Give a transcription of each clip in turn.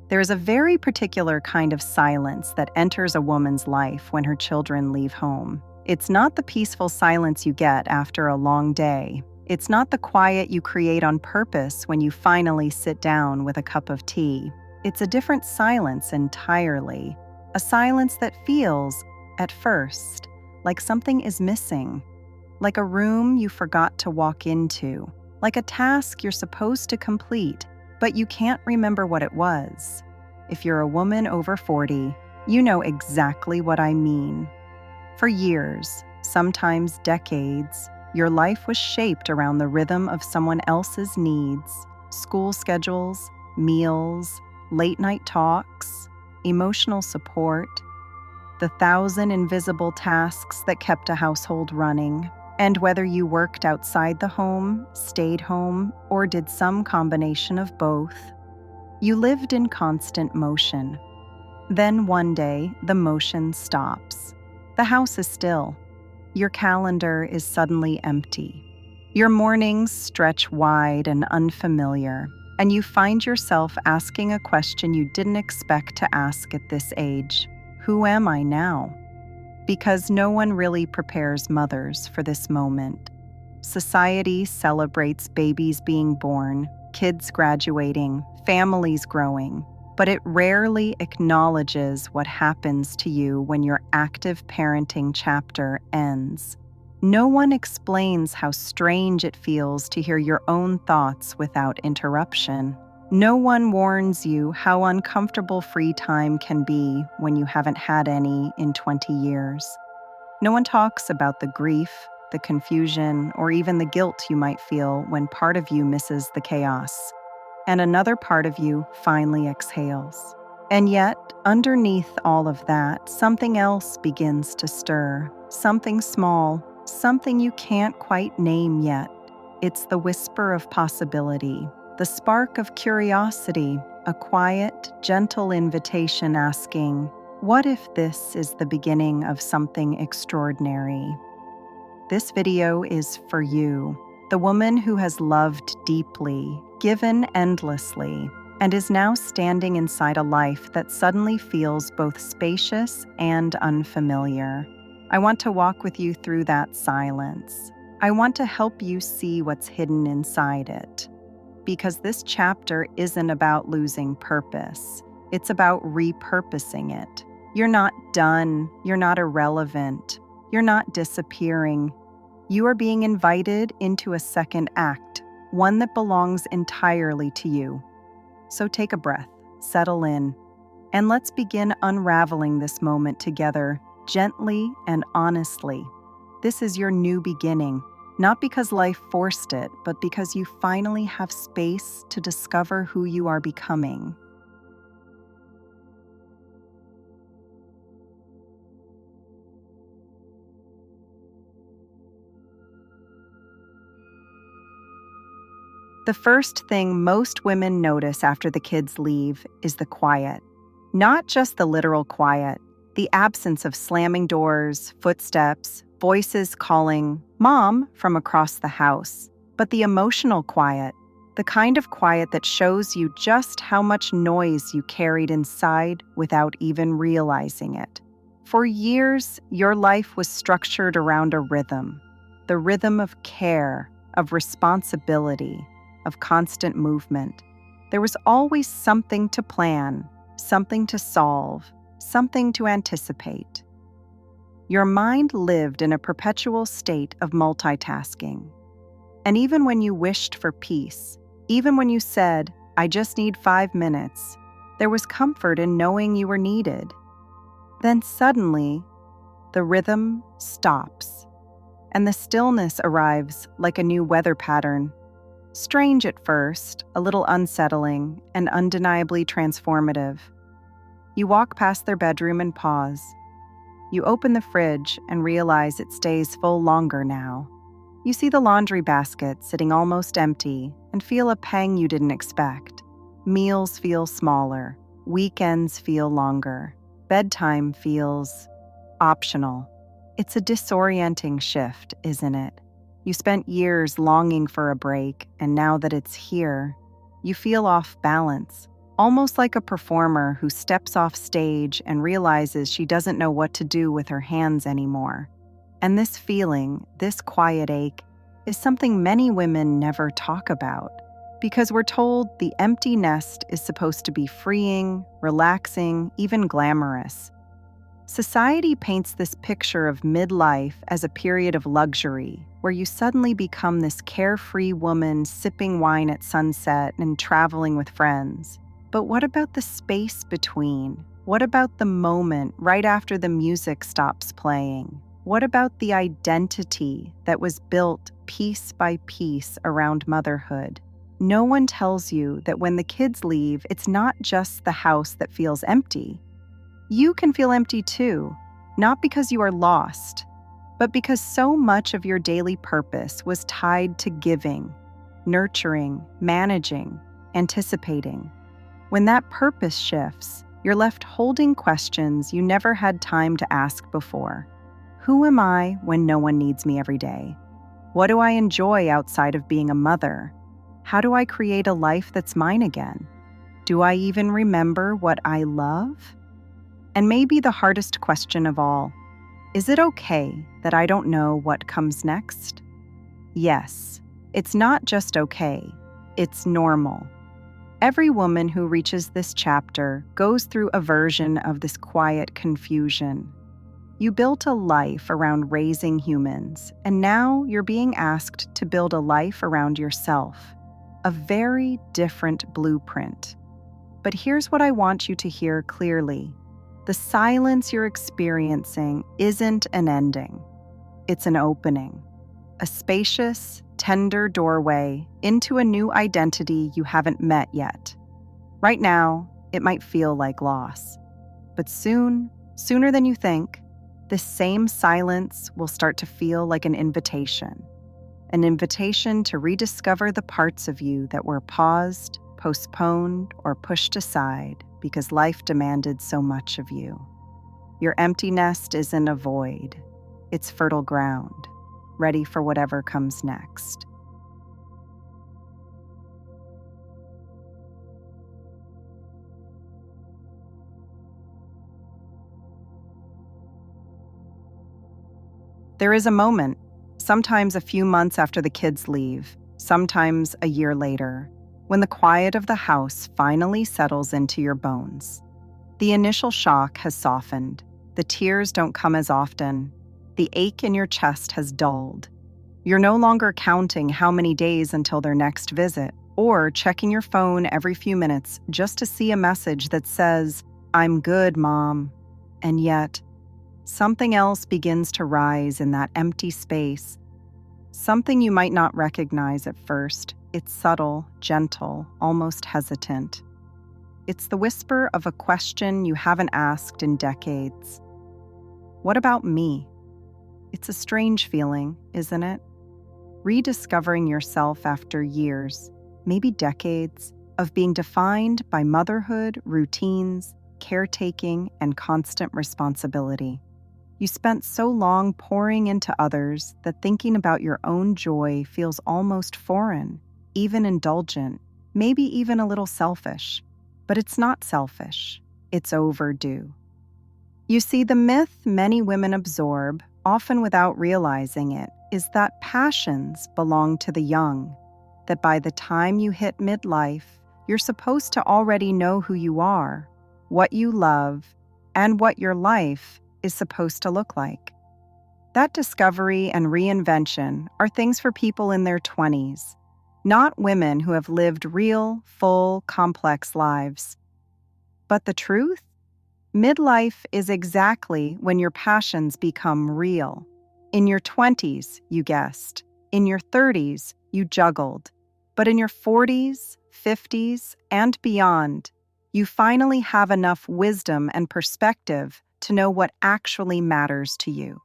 There is a very particular kind of silence that enters a woman's life when her children leave home. It's not the peaceful silence you get after a long day. It's not the quiet you create on purpose when you finally sit down with a cup of tea. It's a different silence entirely. A silence that feels, at first, like something is missing. Like a room you forgot to walk into. Like a task you're supposed to complete, but you can't remember what it was. If you're a woman over 40, you know exactly what I mean. For years, sometimes decades, your life was shaped around the rhythm of someone else's needs, school schedules, meals, late-night talks, emotional support, the 1,000 invisible tasks that kept a household running. And whether you worked outside the home, stayed home, or did some combination of both, you lived in constant motion. Then one day, the motion stops. The house is still. Your calendar is suddenly empty. Your mornings stretch wide and unfamiliar, and you find yourself asking a question you didn't expect to ask at this age. Who am I now? Because no one really prepares mothers for this moment. Society celebrates babies being born, kids graduating, families growing, but it rarely acknowledges what happens to you when your active parenting chapter ends. No one explains how strange it feels to hear your own thoughts without interruption. No one warns you how uncomfortable free time can be when you haven't had any in 20 years. No one talks about the grief, the confusion, or even the guilt you might feel when part of you misses the chaos, and another part of you finally exhales. And yet, underneath all of that, something else begins to stir. Something small, something you can't quite name yet. It's the whisper of possibility. The spark of curiosity, a quiet, gentle invitation asking, what if this is the beginning of something extraordinary? This video is for you, the woman who has loved deeply, given endlessly, and is now standing inside a life that suddenly feels both spacious and unfamiliar. I want to walk with you through that silence. I want to help you see what's hidden inside it. Because this chapter isn't about losing purpose. It's about repurposing it. You're not done. You're not irrelevant. You're not disappearing. You are being invited into a second act, one that belongs entirely to you. So take a breath, settle in, and let's begin unraveling this moment together, gently and honestly. This is your new beginning. Not because life forced it, but because you finally have space to discover who you are becoming. The first thing most women notice after the kids leave is the quiet. Not just the literal quiet, the absence of slamming doors, footsteps, voices calling "Mom" from across the house, but the emotional quiet, the kind of quiet that shows you just how much noise you carried inside without even realizing it. For years, your life was structured around a rhythm, the rhythm of care, of responsibility, of constant movement. There was always something to plan, something to solve, something to anticipate. Your mind lived in a perpetual state of multitasking. And even when you wished for peace, even when you said, "I just need 5 minutes," there was comfort in knowing you were needed. Then suddenly, the rhythm stops, and the stillness arrives like a new weather pattern. Strange at first, a little unsettling, and undeniably transformative. You walk past their bedroom and pause. You open the fridge and realize it stays full longer now. You see the laundry basket sitting almost empty and feel a pang you didn't expect. Meals feel smaller. Weekends feel longer. Bedtime feels optional. It's a disorienting shift, isn't it? You spent years longing for a break, and now that it's here, you feel off balance, almost like a performer who steps off stage and realizes she doesn't know what to do with her hands anymore. And this feeling, this quiet ache, is something many women never talk about, because we're told the empty nest is supposed to be freeing, relaxing, even glamorous. Society paints this picture of midlife as a period of luxury, where you suddenly become this carefree woman sipping wine at sunset and traveling with friends. But what about the space between? What about the moment right after the music stops playing? What about the identity that was built piece by piece around motherhood? No one tells you that when the kids leave, it's not just the house that feels empty. You can feel empty too, not because you are lost, but because so much of your daily purpose was tied to giving, nurturing, managing, anticipating. When that purpose shifts, you're left holding questions you never had time to ask before. Who am I when no one needs me every day? What do I enjoy outside of being a mother? How do I create a life that's mine again? Do I even remember what I love? And maybe the hardest question of all, is it okay that I don't know what comes next? Yes, it's not just okay, it's normal. Every woman who reaches this chapter goes through a version of this quiet confusion. You built a life around raising humans, and now you're being asked to build a life around yourself. A very different blueprint. But here's what I want you to hear clearly. The silence you're experiencing isn't an ending. It's an opening. A spacious, tender doorway into a new identity you haven't met yet. Right now, it might feel like loss. But soon, sooner than you think, this same silence will start to feel like an invitation. An invitation to rediscover the parts of you that were paused, postponed, or pushed aside because life demanded so much of you. Your empty nest isn't a void. It's fertile ground, ready for whatever comes next. There is a moment, sometimes a few months after the kids leave, sometimes a year later, when the quiet of the house finally settles into your bones. The initial shock has softened. The tears don't come as often. The ache in your chest has dulled. You're no longer counting how many days until their next visit, or checking your phone every few minutes just to see a message that says, "I'm good, Mom." And yet, something else begins to rise in that empty space. Something you might not recognize at first. It's subtle, gentle, almost hesitant. It's the whisper of a question you haven't asked in decades. What about me? It's a strange feeling, isn't it? Rediscovering yourself after years, maybe decades, of being defined by motherhood, routines, caretaking, and constant responsibility. You spent so long pouring into others that thinking about your own joy feels almost foreign, even indulgent, maybe even a little selfish. But it's not selfish. It's overdue. You see, the myth many women absorb, often without realizing it, is that passions belong to the young, that by the time you hit midlife, you're supposed to already know who you are, what you love, and what your life is supposed to look like. That discovery and reinvention are things for people in their 20s, not women who have lived real, full, complex lives. But the truth? Midlife is exactly when your passions become real. In your 20s, you guessed. In your 30s, you juggled. But in your 40s, 50s, and beyond, you finally have enough wisdom and perspective to know what actually matters to you.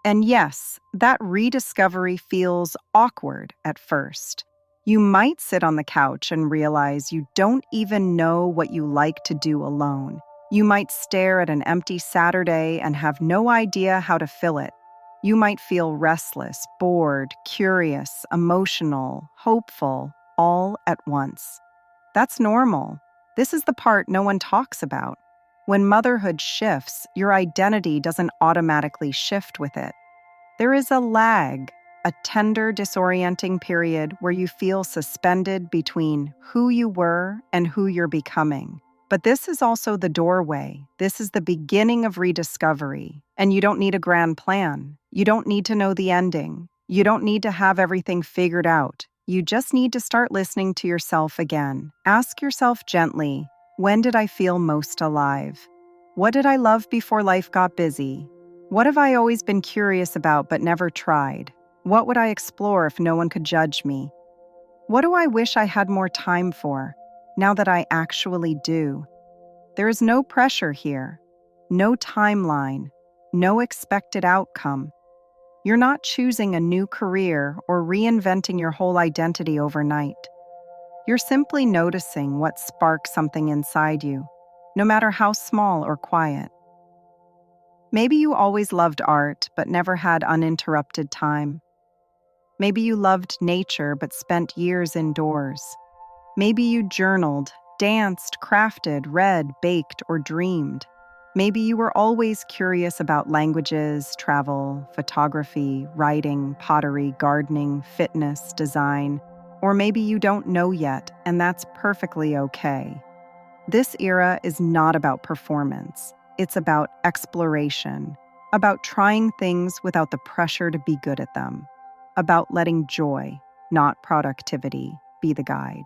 And yes, that rediscovery feels awkward at first. You might sit on the couch and realize you don't even know what you like to do alone. You might stare at an empty Saturday and have no idea how to fill it. You might feel restless, bored, curious, emotional, hopeful, all at once. That's normal. This is the part no one talks about. When motherhood shifts, your identity doesn't automatically shift with it. There is a lag, a tender, disorienting period where you feel suspended between who you were and who you're becoming. But this is also the doorway. This is the beginning of rediscovery. And you don't need a grand plan. You don't need to know the ending. You don't need to have everything figured out. You just need to start listening to yourself again. Ask yourself gently, when did I feel most alive? What did I love before life got busy? What have I always been curious about but never tried? What would I explore if no one could judge me? What do I wish I had more time for, now that I actually do? There is no pressure here, no timeline, no expected outcome. You're not choosing a new career or reinventing your whole identity overnight. You're simply noticing what sparks something inside you, no matter how small or quiet. Maybe you always loved art but never had uninterrupted time. Maybe you loved nature but spent years indoors. Maybe you journaled, danced, crafted, read, baked, or dreamed. Maybe you were always curious about languages, travel, photography, writing, pottery, gardening, fitness, design. Or maybe you don't know yet, and that's perfectly okay. This era is not about performance. It's about exploration, about trying things without the pressure to be good at them, about letting joy, not productivity, be the guide.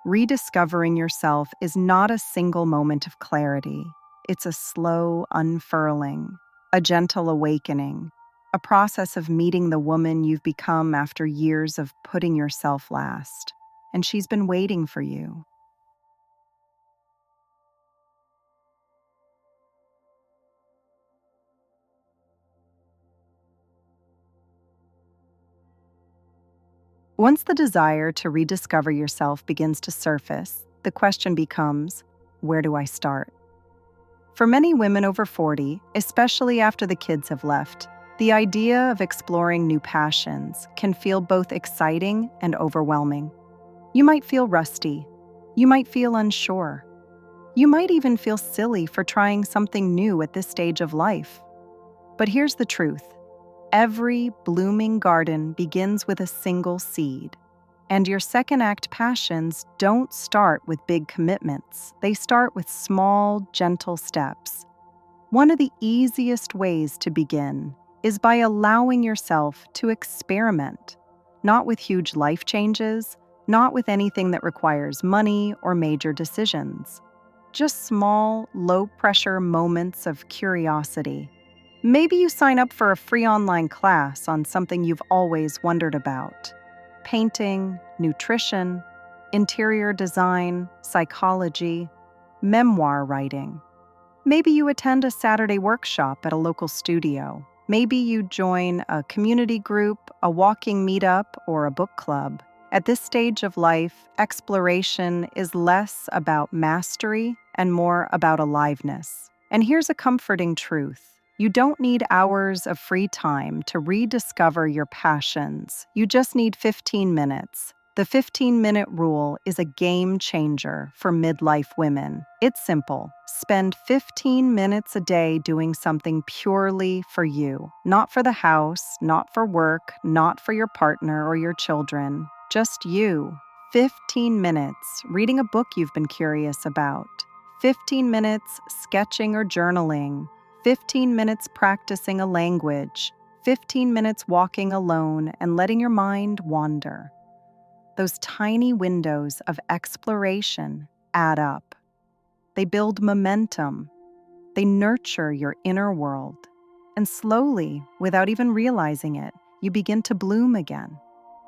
Rediscovering yourself is not a single moment of clarity. It's a slow unfurling, a gentle awakening, a process of meeting the woman you've become after years of putting yourself last. And she's been waiting for you. Once the desire to rediscover yourself begins to surface, the question becomes, where do I start? For many women over 40, especially after the kids have left, the idea of exploring new passions can feel both exciting and overwhelming. You might feel rusty. You might feel unsure. You might even feel silly for trying something new at this stage of life. But here's the truth. Every blooming garden begins with a single seed. And your second act passions don't start with big commitments. They start with small, gentle steps. One of the easiest ways to begin is by allowing yourself to experiment, not with huge life changes, not with anything that requires money or major decisions. Just small, low-pressure moments of curiosity. Maybe you sign up for a free online class on something you've always wondered about. Painting, nutrition, interior design, psychology, memoir writing. Maybe you attend a Saturday workshop at a local studio. Maybe you join a community group, a walking meetup, or a book club. At this stage of life, exploration is less about mastery and more about aliveness. And here's a comforting truth. You don't need hours of free time to rediscover your passions. You just need 15 minutes. The 15-minute rule is a game changer for midlife women. It's simple. Spend 15 minutes a day doing something purely for you. Not for the house, not for work, not for your partner or your children. Just you. 15 minutes reading a book you've been curious about. 15 minutes sketching or journaling. 15 minutes practicing a language, 15 minutes walking alone and letting your mind wander. Those tiny windows of exploration add up. They build momentum. They nurture your inner world. And slowly, without even realizing it, you begin to bloom again.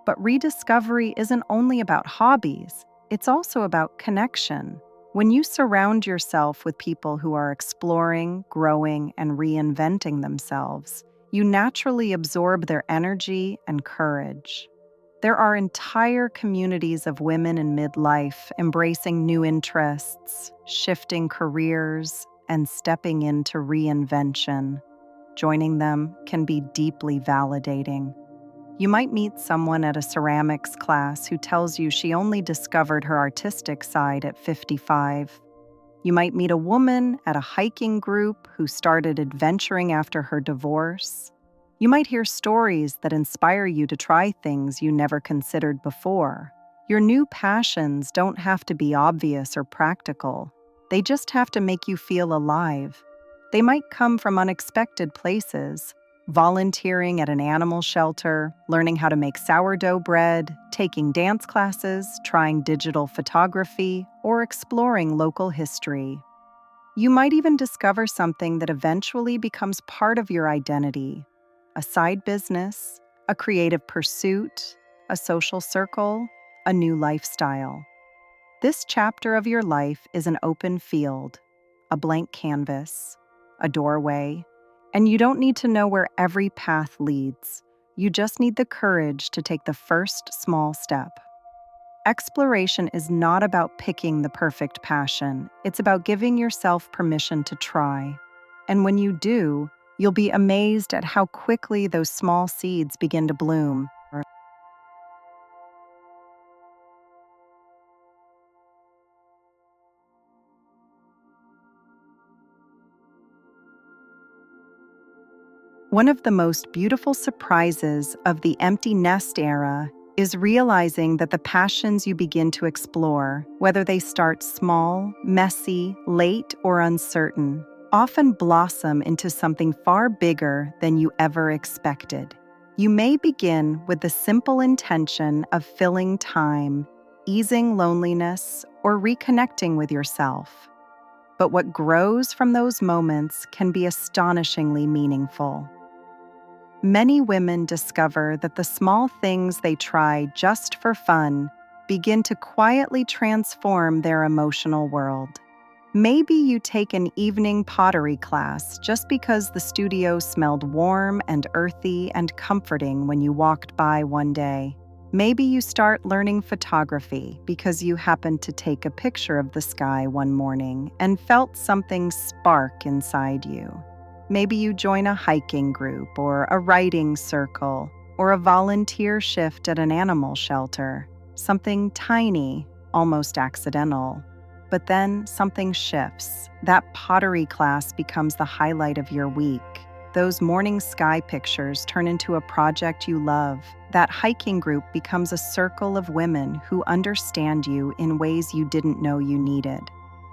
But rediscovery isn't only about hobbies, it's also about connection. When you surround yourself with people who are exploring, growing, and reinventing themselves, you naturally absorb their energy and courage. There are entire communities of women in midlife embracing new interests, shifting careers, and stepping into reinvention. Joining them can be deeply validating. You might meet someone at a ceramics class who tells you she only discovered her artistic side at 55. You might meet a woman at a hiking group who started adventuring after her divorce. You might hear stories that inspire you to try things you never considered before. Your new passions don't have to be obvious or practical. They just have to make you feel alive. They might come from unexpected places: volunteering at an animal shelter, learning how to make sourdough bread, taking dance classes, trying digital photography, or exploring local history. You might even discover something that eventually becomes part of your identity: a side business, a creative pursuit, a social circle, a new lifestyle. This chapter of your life is an open field, a blank canvas, a doorway, and you don't need to know where every path leads. You just need the courage to take the first small step. Exploration is not about picking the perfect passion. It's about giving yourself permission to try. And when you do, you'll be amazed at how quickly those small seeds begin to bloom. One of the most beautiful surprises of the empty nest era is realizing that the passions you begin to explore, whether they start small, messy, late, or uncertain, often blossom into something far bigger than you ever expected. You may begin with the simple intention of filling time, easing loneliness, or reconnecting with yourself. But what grows from those moments can be astonishingly meaningful. Many women discover that the small things they try just for fun begin to quietly transform their emotional world. Maybe you take an evening pottery class just because the studio smelled warm and earthy and comforting when you walked by one day. Maybe you start learning photography because you happened to take a picture of the sky one morning and felt something spark inside you. Maybe you join a hiking group or a writing circle or a volunteer shift at an animal shelter. Something tiny, almost accidental. But then something shifts. That pottery class becomes the highlight of your week. Those morning sky pictures turn into a project you love. That hiking group becomes a circle of women who understand you in ways you didn't know you needed.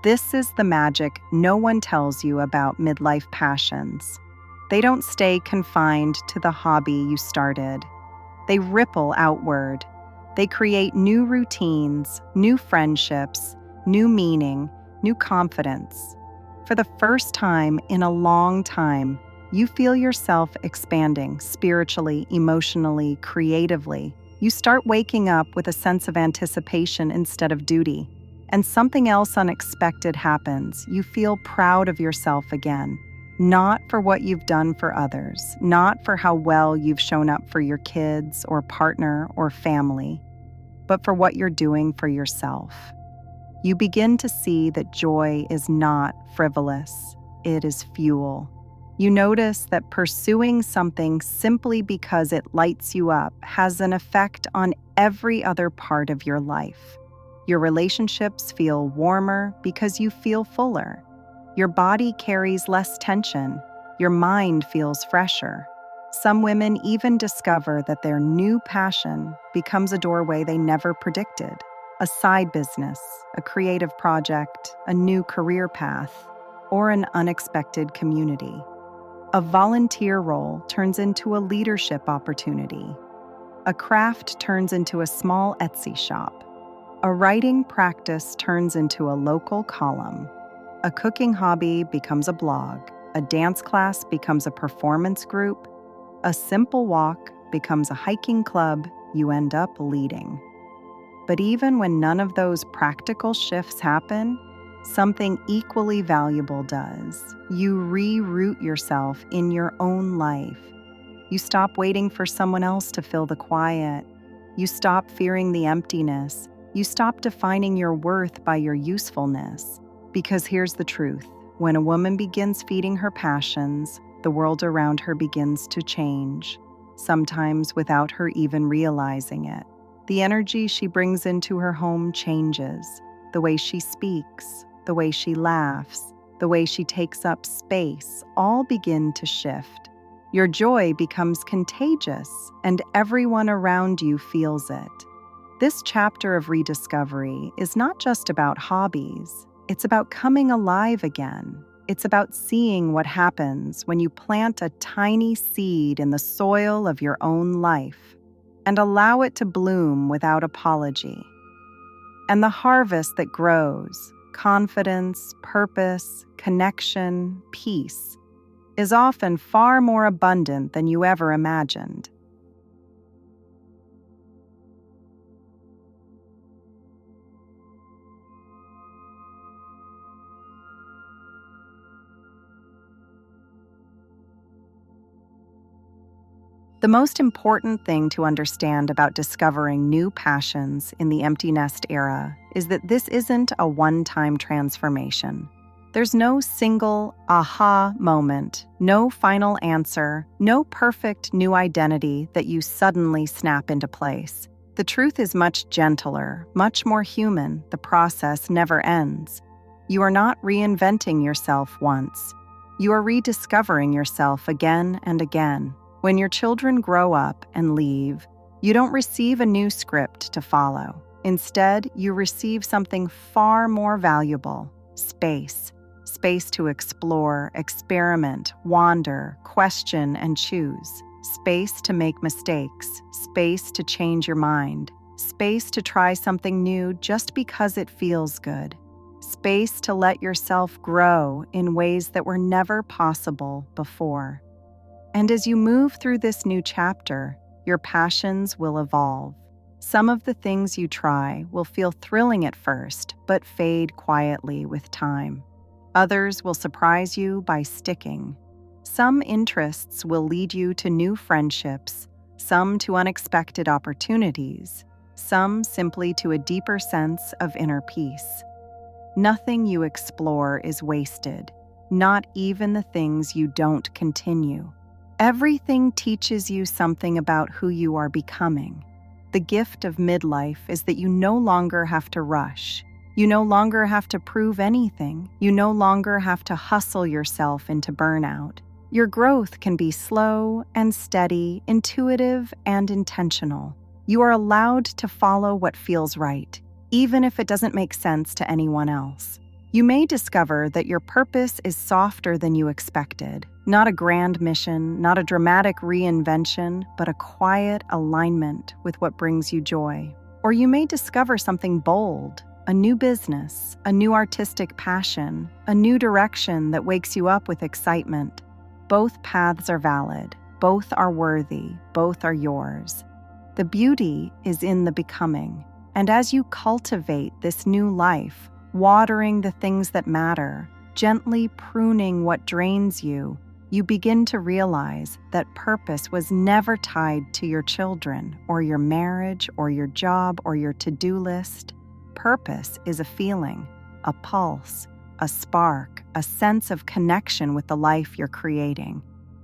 This is the magic no one tells you about midlife passions. They don't stay confined to the hobby you started. They ripple outward. They create new routines, new friendships, new meaning, new confidence. For the first time in a long time, you feel yourself expanding spiritually, emotionally, creatively. You start waking up with a sense of anticipation instead of duty. And something else unexpected happens. You feel proud of yourself again. Not for what you've done for others, not for how well you've shown up for your kids or partner or family, but for what you're doing for yourself. You begin to see that joy is not frivolous, it is fuel. You notice that pursuing something simply because it lights you up has an effect on every other part of your life. Your relationships feel warmer because you feel fuller. Your body carries less tension. Your mind feels fresher. Some women even discover that their new passion becomes a doorway they never predicted. A side business, a creative project, a new career path, or an unexpected community. A volunteer role turns into a leadership opportunity. A craft turns into a small Etsy shop. A writing practice turns into a local column. A cooking hobby becomes a blog. A dance class becomes a performance group. A simple walk becomes a hiking club you end up leading. But even when none of those practical shifts happen, something equally valuable does. You reroot yourself in your own life. You stop waiting for someone else to fill the quiet. You stop fearing the emptiness. You stop defining your worth by your usefulness. Because here's the truth. When a woman begins feeding her passions, the world around her begins to change. sometimes without her even realizing it. The energy she brings into her home changes. The way she speaks, the way she laughs, the way she takes up space, all begin to shift. Your joy becomes contagious, and everyone around you feels it. This chapter of rediscovery is not just about hobbies. It's about coming alive again. It's about seeing what happens when you plant a tiny seed in the soil of your own life and allow it to bloom without apology. And the harvest that grows, confidence, purpose, connection, peace, is often far more abundant than you ever imagined. The most important thing to understand about discovering new passions in the empty nest era is that this isn't a one-time transformation. There's no single aha moment, no final answer, no perfect new identity that you suddenly snap into place. The truth is much gentler, much more human. The process never ends. You are not reinventing yourself once. You are rediscovering yourself again and again. When your children grow up and leave, you don't receive a new script to follow. Instead, you receive something far more valuable: space. Space to explore, experiment, wander, question, and choose. Space to make mistakes. Space to change your mind. Space to try something new just because it feels good. Space to let yourself grow in ways that were never possible before. And as you move through this new chapter, your passions will evolve. Some of the things you try will feel thrilling at first, but fade quietly with time. Others will surprise you by sticking. Some interests will lead you to new friendships, some to unexpected opportunities, some simply to a deeper sense of inner peace. Nothing you explore is wasted, not even the things you don't continue. Everything teaches you something about who you are becoming. The gift of midlife is that you no longer have to rush. You no longer have to prove anything. You no longer have to hustle yourself into burnout. Your growth can be slow and steady, intuitive and intentional. You are allowed to follow what feels right, even if it doesn't make sense to anyone else. You may discover that your purpose is softer than you expected. Not a grand mission, not a dramatic reinvention, but a quiet alignment with what brings you joy. Or you may discover something bold, a new business, a new artistic passion, a new direction that wakes you up with excitement. Both paths are valid, both are worthy, both are yours. The beauty is in the becoming. And as you cultivate this new life, watering the things that matter, gently pruning what drains you, you begin to realize that purpose was never tied to your children or your marriage or your job or your to-do list. Purpose is a feeling, a pulse, a spark, a sense of connection with the life you're creating.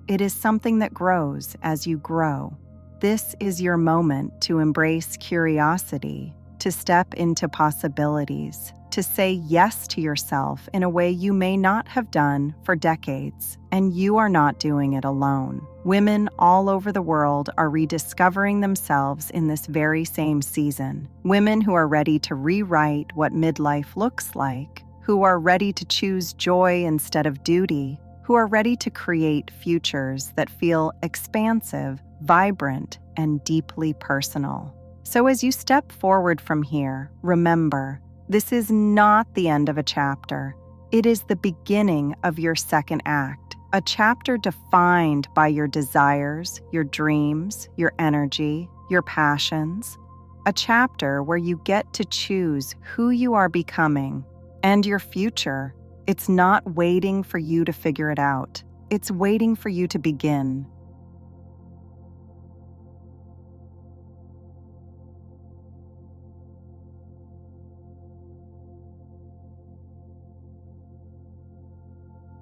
It is something that grows as you grow. This is your moment to embrace curiosity, to step into possibilities, to say yes to yourself in a way you may not have done for decades, and you are not doing it alone. Women all over the world are rediscovering themselves in this very same season. Women who are ready to rewrite what midlife looks like, who are ready to choose joy instead of duty, who are ready to create futures that feel expansive, vibrant, and deeply personal. So as you step forward from here, remember, this is not the end of a chapter. It is the beginning of your second act, a chapter defined by your desires, your dreams, your energy, your passions, a chapter where you get to choose who you are becoming and your future. It's not waiting for you to figure it out. It's waiting for you to begin.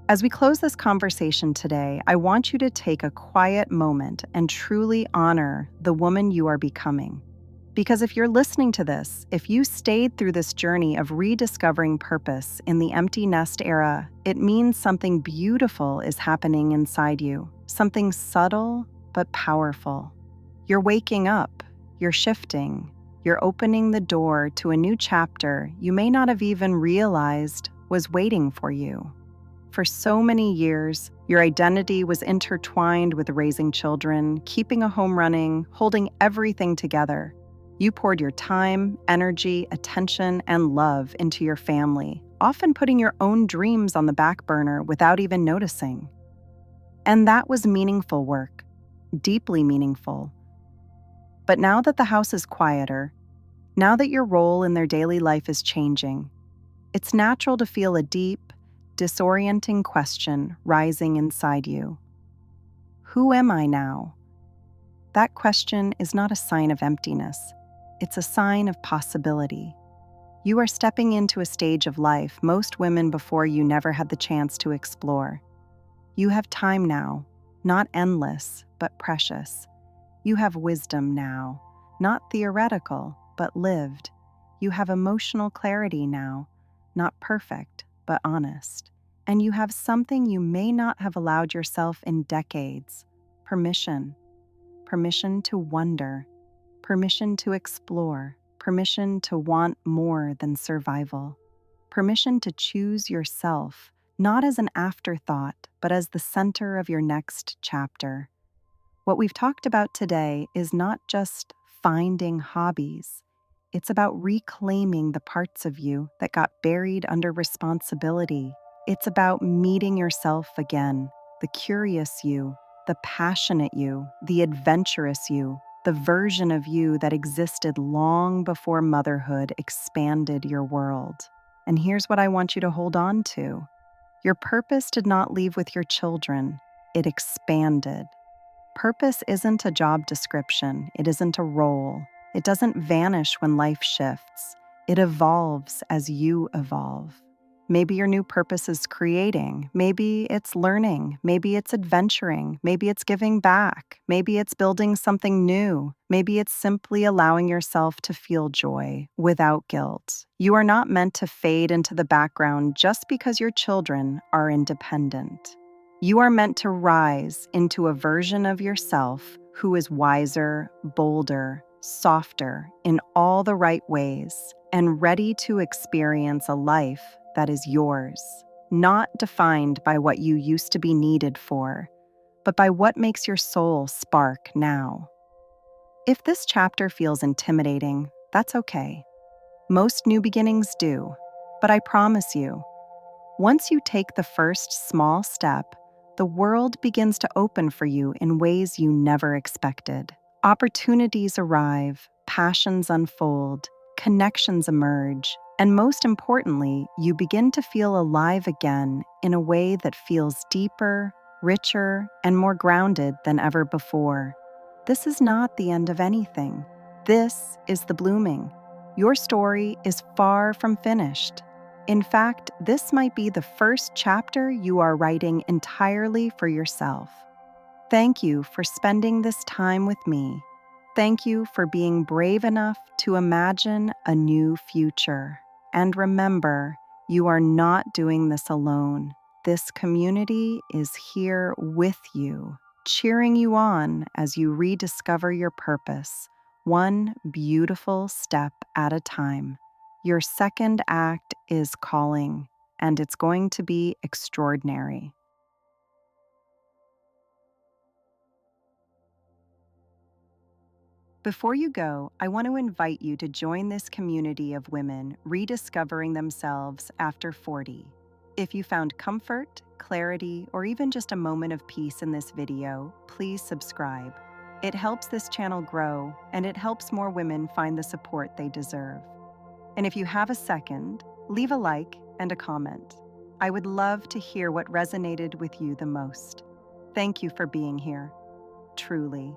As we close this conversation today, I want you to take a quiet moment and truly honor the woman you are becoming. Because if you're listening to this, if you stayed through this journey of rediscovering purpose in the empty nest era, it means something beautiful is happening inside you, something subtle but powerful. You're waking up, you're shifting, you're opening the door to a new chapter you may not have even realized was waiting for you. For so many years, your identity was intertwined with raising children, keeping a home running, holding everything together. You poured your time, energy, attention, and love into your family, often putting your own dreams on the back burner without even noticing. And that was meaningful work, deeply meaningful. But now that the house is quieter, now that your role in their daily life is changing, it's natural to feel a deep, disorienting question rising inside you. Who am I now? That question is not a sign of emptiness. It's a sign of possibility. You are stepping into a stage of life most women before you never had the chance to explore. You have time now, not endless, but precious. You have wisdom now, not theoretical, but lived. You have emotional clarity now, not perfect, but honest. And you have something you may not have allowed yourself in decades: permission. Permission to wonder, permission to explore, permission to want more than survival, permission to choose yourself, not as an afterthought, but as the center of your next chapter. What we've talked about today is not just finding hobbies. It's about reclaiming the parts of you that got buried under responsibility. It's about meeting yourself again, the curious you, the passionate you, the adventurous you, the version of you that existed long before motherhood expanded your world. And here's what I want you to hold on to. Your purpose did not leave with your children, it expanded. Purpose isn't a job description, it isn't a role. It doesn't vanish when life shifts. It evolves as you evolve. Maybe your new purpose is creating. Maybe it's learning. Maybe it's adventuring. Maybe it's giving back. Maybe it's building something new. Maybe it's simply allowing yourself to feel joy without guilt. You are not meant to fade into the background just because your children are independent. You are meant to rise into a version of yourself who is wiser, bolder, softer in all the right ways, and ready to experience a life that is yours, not defined by what you used to be needed for, but by what makes your soul spark now. If this chapter feels intimidating, that's okay. Most new beginnings do, but I promise you, once you take the first small step, the world begins to open for you in ways you never expected. Opportunities arrive, passions unfold, connections emerge, and most importantly, you begin to feel alive again in a way that feels deeper, richer, and more grounded than ever before. This is not the end of anything. This is the blooming. Your story is far from finished. In fact, this might be the first chapter you are writing entirely for yourself. Thank you for spending this time with me. Thank you for being brave enough to imagine a new future. And remember, you are not doing this alone. This community is here with you, cheering you on as you rediscover your purpose, one beautiful step at a time. Your second act is calling, and it's going to be extraordinary. Before you go, I want to invite you to join this community of women rediscovering themselves after 40. If you found comfort, clarity, or even just a moment of peace in this video, please subscribe. It helps this channel grow, and it helps more women find the support they deserve. And if you have a second, leave a like and a comment. I would love to hear what resonated with you the most. Thank you for being here. Truly.